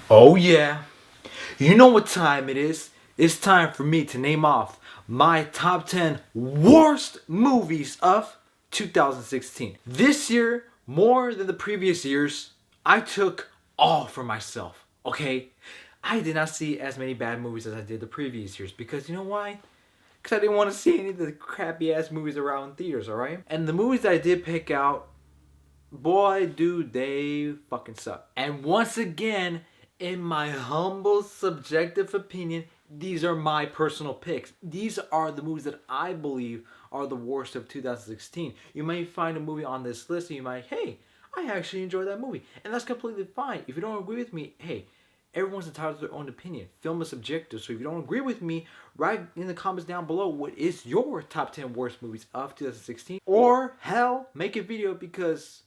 Oh yeah, you know what time it is. It's time for me to name off my top 10 worst movies of 2016. This year, more than the previous years, I took all for myself, okay? I did not see as many bad movies as I did the previous years because you know why? Because I didn't want to see any of the crappy ass movies around in theaters, alright? And the movies that I did pick out, boy, do they fucking suck. And once again, in my humble subjective opinion, these are my personal picks. These are the movies that I believe are the worst of 2016. You might find a movie on this list and you might, hey, I actually enjoyed that movie. And that's completely fine. If you don't agree with me, hey, everyone's entitled to their own opinion. Film is subjective. So if you don't agree with me, write in the comments down below what is your top 10 worst movies of 2016. Or hell, make a video because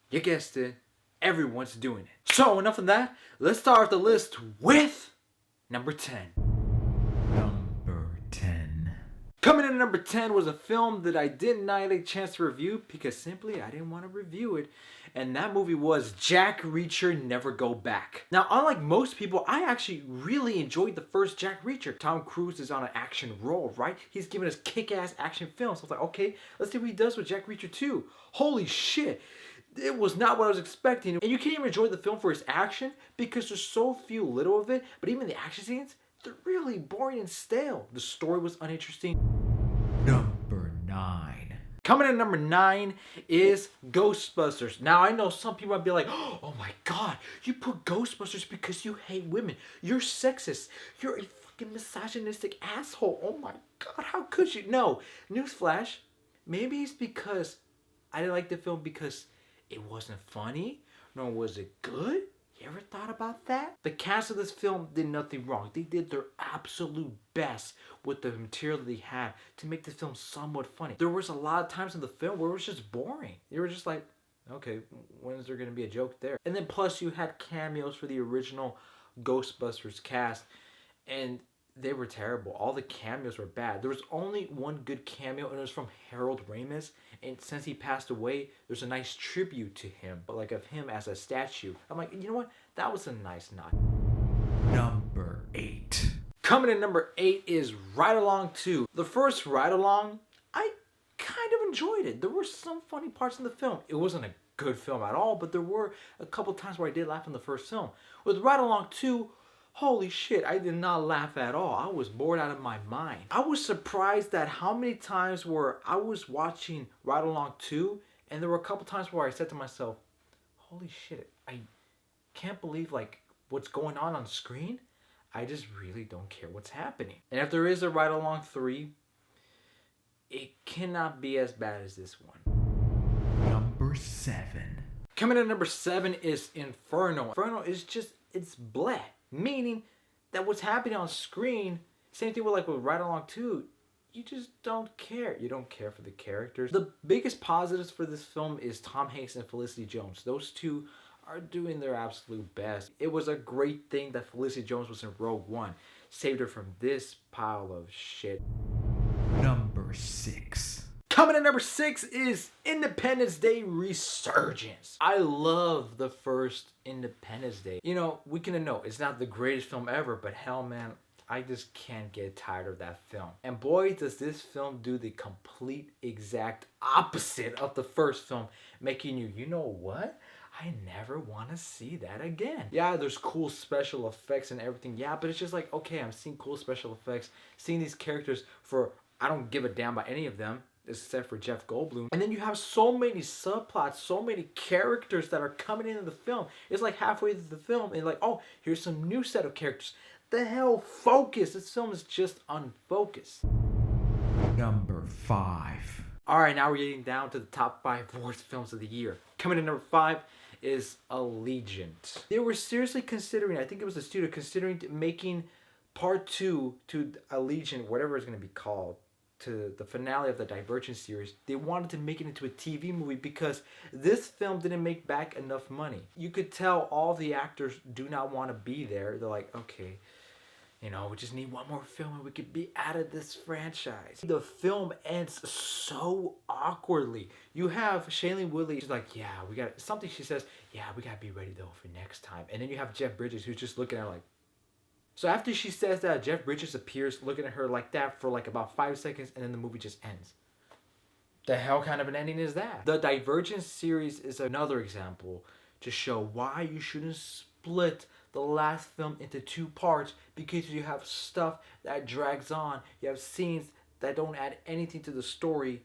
you guessed it, everyone's doing it. So enough of that. Let's start the list with number 10. Number 10. Coming in at number 10 was a film that I did not get a chance to review because simply I didn't want to review it. And that movie was Jack Reacher Never Go Back. Now, unlike most people, I actually really enjoyed the first Jack Reacher. Tom Cruise is on an action roll, right? He's giving us kick-ass action films. So I was like, okay, let's see what he does with Jack Reacher 2. Holy shit. It was not what I was expecting. And you can't even enjoy the film for its action because there's so few little of it. But even the action scenes, they're really boring and stale. The story was uninteresting. Number 9. Coming in at number 9 is Ghostbusters. Now, I know some people might be like, oh my god, you put Ghostbusters because you hate women. You're sexist. You're a fucking misogynistic asshole. Oh my god, how could you? No. Newsflash, maybe it's because I didn't like the film because it wasn't funny, nor was it good. You ever thought about that? The cast of this film did nothing wrong. They did their absolute best with the material that they had to make the film somewhat funny. There was a lot of times in the film where it was just boring. You were just like, okay, when is there going to be a joke there? And then plus you had cameos for the original Ghostbusters cast, and they were terrible. All the cameos were bad. There was only one good cameo, and it was from Harold Ramis. And since he passed away, there's a nice tribute to him, but like of him as a statue. I'm like, you know what? That was a nice nod. Number 8. Coming in number 8 is Ride Along 2. The first Ride Along, I kind of enjoyed it. There were some funny parts in the film. It wasn't a good film at all, but there were a couple times where I did laugh in the first film. With Ride Along 2, holy shit, I did not laugh at all. I was bored out of my mind. I was surprised at how many times where I was watching Ride Along 2, and there were a couple times where I said to myself, holy shit, I can't believe like what's going on screen. I just really don't care what's happening. And if there is a Ride Along 3, it cannot be as bad as this one. Number 7. Coming in at number 7 is Inferno. Inferno is just, it's bleh. Meaning that what's happening on screen, same thing with like with Ride Along 2, you just don't care. You don't care for the characters. The biggest positives for this film is Tom Hanks and Felicity Jones. Those two are doing their absolute best. It was a great thing that Felicity Jones was in Rogue One. Saved her from this pile of shit. Number 6. Coming at number 6 is Independence Day Resurgence. I love the first Independence Day. You know, we can know it's not the greatest film ever, but hell man, I just can't get tired of that film. And boy, does this film do the complete exact opposite of the first film, making you know what? I never want to see that again. Yeah, there's cool special effects and everything. Yeah, but it's just like, okay, I'm seeing cool special effects, seeing these characters for, I don't give a damn about any of them, except for Jeff Goldblum. And then you have so many subplots, so many characters that are coming into the film. It's like halfway through the film and like, oh, here's some new set of characters. The hell, focus. This film is just unfocused. Number 5. Alright, now we're getting down to the top 5 worst films of the year. Coming in number 5 is Allegiant. They were seriously considering, I think it was the studio, considering making part 2 to Allegiant, whatever it's going to be called, to the finale of the Divergent series. They wanted to make it into a TV movie because this film didn't make back enough money. You could tell all the actors do not want to be there. They're like, okay, We just need one more film and we could be out of this franchise. The film ends so awkwardly. You have Shailene Woodley, she's like, yeah, we got something. She says, yeah, we gotta be ready though for next time. And then you have Jeff Bridges who's just looking at her like. So after she says that, Jeff Bridges appears looking at her like that for like about 5 seconds, and then the movie just ends. The hell kind of an ending is that? The Divergent series is another example to show why you shouldn't split the last film into 2 parts, because you have stuff that drags on, you have scenes that don't add anything to the story,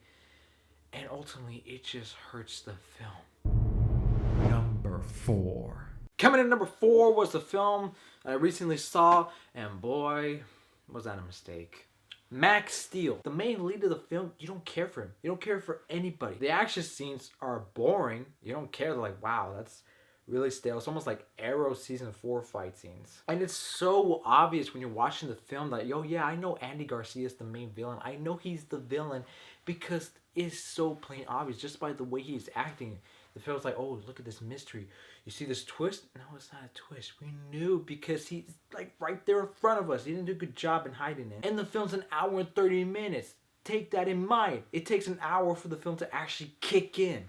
and ultimately it just hurts the film. Number 4. Coming in number 4 was the film I recently saw, and boy, was that a mistake. Max Steel. The main lead of the film, you don't care for him. You don't care for anybody. The action scenes are boring. You don't care. They're like, wow, that's really stale. It's almost like Arrow season 4 fight scenes. And it's so obvious when you're watching the film that, yo, yeah, I know Andy Garcia is the main villain. I know he's the villain because it's so plain obvious just by the way he's acting. The film's like, oh, look at this mystery. You see this twist? No, it's not a twist. We knew because he's like right there in front of us. He didn't do a good job in hiding it. And the film's an hour and 30 minutes. Take that in mind. It takes an hour for the film to actually kick in.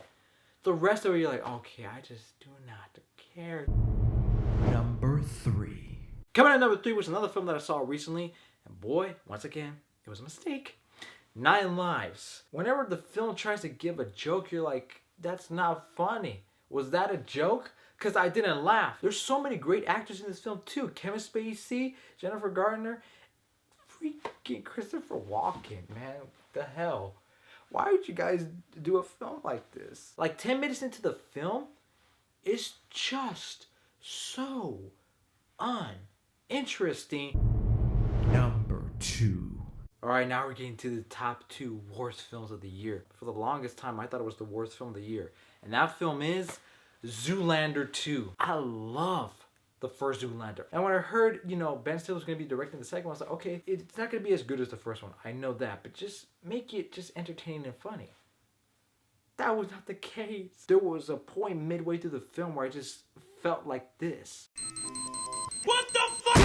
The rest of it, you're like, okay, I just do not care. Number 3. Coming in at number 3 was another film that I saw recently. And boy, once again, it was a mistake. 9 Lives. Whenever the film tries to give a joke, you're like, that's not funny. Was that a joke? Because I didn't laugh. There's so many great actors in this film too. Kevin Spacey, Jennifer Gardner, freaking Christopher Walken, man. What the hell? Why would you guys do a film like this? Like 10 minutes into the film, it's just so uninteresting. Number 2. Alright, now we're getting to the top 2 worst films of the year. For the longest time, I thought it was the worst film of the year. And that film is Zoolander 2. I love the first Zoolander. And when I heard, Ben Stiller was going to be directing the second one, I was like, okay, it's not going to be as good as the first one. I know that. But just make it just entertaining and funny. That was not the case. There was a point midway through the film where I just felt like this. What the fuck?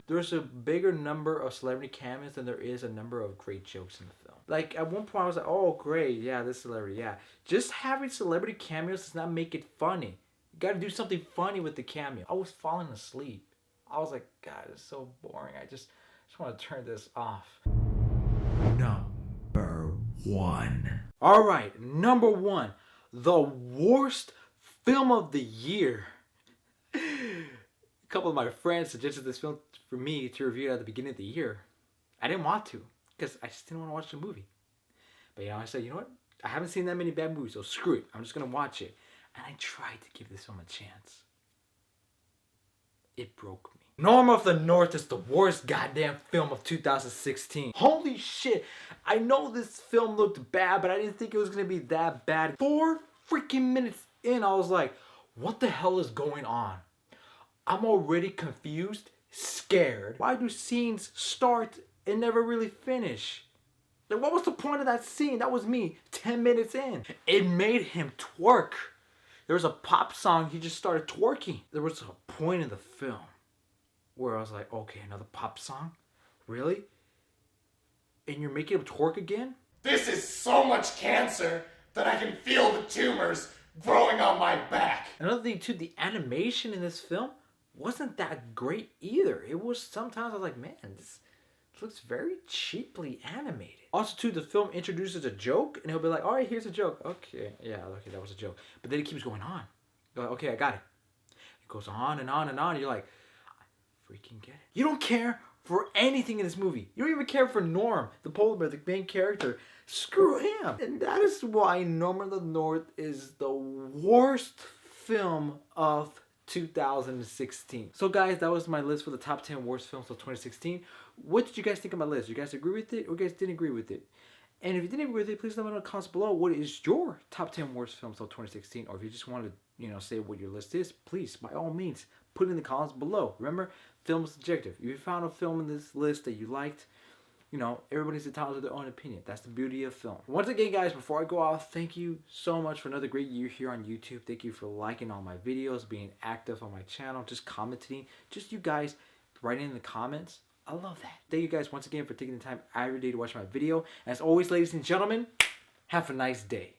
There's a bigger number of celebrity cameos than there is a number of great jokes in the film. Like, at one point I was like, oh, great, yeah, this celebrity, yeah. Just having celebrity cameos does not make it funny. You gotta do something funny with the cameo. I was falling asleep. I was like, God, it's so boring. I just want to turn this off. Number 1. Alright, number 1. The worst film of the year. A couple of my friends suggested this film for me to review at the beginning of the year. I didn't want to because I just didn't want to watch the movie. But I said, you know what? I haven't seen that many bad movies, so screw it. I'm just going to watch it. And I tried to give this film a chance. It broke me. Norm of the North is the worst goddamn film of 2016. Holy shit. I know this film looked bad, but I didn't think it was going to be that bad. 4 freaking minutes in, I was like, what the hell is going on? I'm already confused, scared. Why do scenes start and never really finish? Like, what was the point of that scene? That was me 10 minutes in. It made him twerk. There was a pop song, he just started twerking. There was a point in the film where I was like, okay, another pop song? Really? And you're making him twerk again? This is so much cancer that I can feel the tumors growing on my back. Another thing too, the animation in this film wasn't that great either. It was, sometimes I was like, man, this looks very cheaply animated. Also too, the film introduces a joke and he'll be like, all right, here's a joke. Okay, yeah, okay, that was a joke. But then it keeps going on. You're like, okay, I got it. It goes on and on and on. You're like, I freaking get it. You don't care for anything in this movie. You don't even care for Norm, the polar bear, the main character. Screw him. And that is why Norm of the North is the worst film of 2016. So guys, that was my list for the top 10 worst films of 2016. What did you guys think of my list? You guys agree with it or you guys didn't agree with it? And if you didn't agree with it, please let me know in the comments below. What is your top 10 worst films of 2016? Or if you just want to, say what your list is, please, by all means, put it in the comments below. Remember, film is subjective. If you found a film in this list that you liked, you know, everybody's entitled to their own opinion. That's the beauty of film. Once again, guys, before I go off, thank you so much for another great year here on YouTube. Thank you for liking all my videos, being active on my channel, just commenting, just you guys writing in the comments. I love that. Thank you guys once again for taking the time every day to watch my video. As always, ladies and gentlemen, have a nice day.